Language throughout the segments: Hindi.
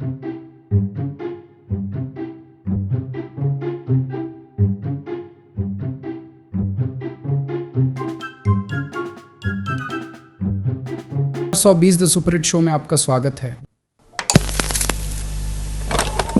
120 द सुपरहिट शो में आपका स्वागत है।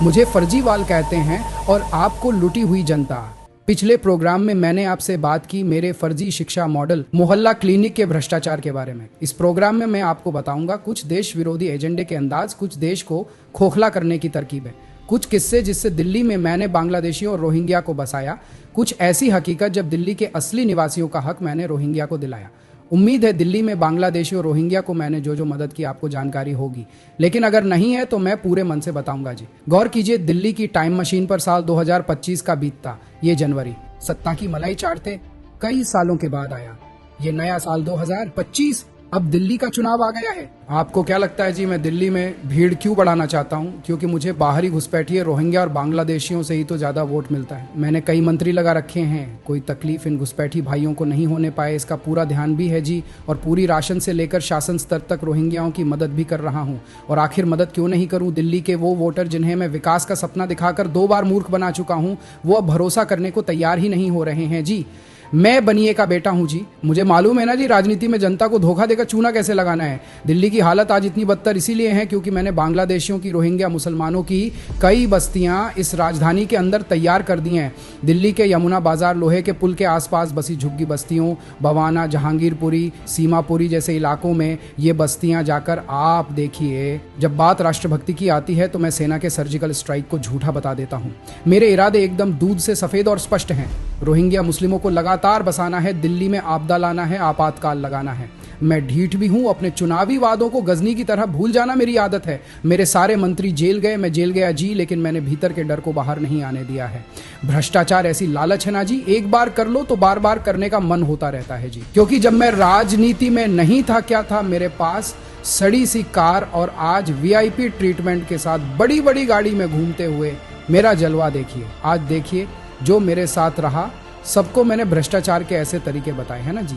मुझे फर्जीवाल कहते हैं और आपको लुटी हुई जनता। पिछले प्रोग्राम में मैंने आपसे बात की मेरे फर्जी शिक्षा मॉडल मोहल्ला क्लिनिक के भ्रष्टाचार के बारे में। इस प्रोग्राम में मैं आपको बताऊंगा कुछ देश विरोधी एजेंडे के अंदाज, कुछ देश को खोखला करने की तरकीबें, कुछ किस्से जिससे दिल्ली में मैंने बांग्लादेशियों और रोहिंग्या को बसाया, कुछ ऐसी हकीकत जब दिल्ली के असली निवासियों का हक मैंने रोहिंग्या को दिलाया। उम्मीद है दिल्ली में बांग्लादेशी और रोहिंग्या को मैंने जो जो मदद की आपको जानकारी होगी, लेकिन अगर नहीं है तो मैं पूरे मन से बताऊंगा जी। गौर कीजिए, दिल्ली की टाइम मशीन पर साल 2025 का बीतता ये जनवरी, सत्ता की मलाई चाटते कई सालों के बाद आया ये नया साल 2025। अब दिल्ली का चुनाव आ गया है। आपको क्या लगता है जी मैं दिल्ली में भीड़ क्यों बढ़ाना चाहता हूं? क्योंकि मुझे बाहरी घुसपैठिए रोहिंग्या और बांग्लादेशियों से ही तो ज्यादा वोट मिलता है। मैंने कई मंत्री लगा रखे हैं, कोई तकलीफ इन घुसपैठी भाइयों को नहीं होने पाए इसका पूरा ध्यान भी है जी। और पूरी राशन से लेकर शासन स्तर तक रोहिंग्याओं की मदद भी कर रहा हूँ। और आखिर मदद क्यों नहीं करूँ? दिल्ली के वो वोटर जिन्हें मैं विकास का सपना दिखाकर 2 बार मूर्ख बना चुका हूँ, वो अब भरोसा करने को तैयार ही नहीं हो रहे हैं जी। मैं बनिए का बेटा हूं जी, मुझे मालूम है ना जी राजनीति में जनता को धोखा देकर चूना कैसे लगाना है। दिल्ली की हालत आज इतनी बदतर इसीलिए है क्योंकि मैंने बांग्लादेशियों की, रोहिंग्या मुसलमानों की कई बस्तियां इस राजधानी के अंदर तैयार कर दी हैं। दिल्ली के यमुना बाजार, लोहे के पुल के आसपास बसी झुग्गी बस्तियों, बवाना, जहांगीरपुरी, सीमापुरी जैसे इलाकों में ये बस्तियां जाकर आप देखिए। जब बात राष्ट्रभक्ति की आती है तो मैं सेना के सर्जिकल स्ट्राइक को झूठा बता देता हूं। मेरे इरादे एकदम दूध से सफेद और स्पष्ट हैं। रोहिंग्या मुस्लिमों को लगातार बसाना है, दिल्ली में आपदा लाना है, आपातकाल लगाना है। मैं ढीठ भी हूं, अपने चुनावी वादों को गजनी की तरह भूल जाना मेरी आदत है। मेरे सारे मंत्री जेल गए, मैं जेल गया जी, लेकिन मैंने भीतर के डर को बाहर नहीं आने दिया है। भ्रष्टाचार ऐसी लालच है ना जी, एक बार कर लो तो बार बार करने का मन होता रहता है जी। क्योंकि जब मैं राजनीति में नहीं था, क्या था मेरे पास? सड़ी सी कार और आज VIP ट्रीटमेंट के साथ बड़ी बड़ी गाड़ी में घूमते हुए मेरा जलवा देखिए। आज देखिए जो मेरे साथ रहा, सबको मैंने भ्रष्टाचार के ऐसे तरीके बताए हैं ना जी।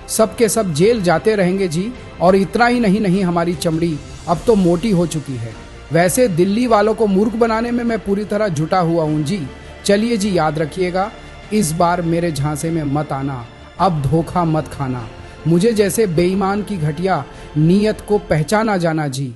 सब के सब जेल जाते रहेंगे जी। और इतना ही नहीं, हमारी चमड़ी अब तो मोटी हो चुकी है। वैसे दिल्ली वालों को मूर्ख बनाने में मैं पूरी तरह जुटा हुआ हूं जी। चलिए जी, याद रखिएगा, इस बार मेरे झांसे में मत आना, अब धोखा मत खाना। मुझे जैसे बेईमान की घटिया नीयत को पहचाना जाना जी।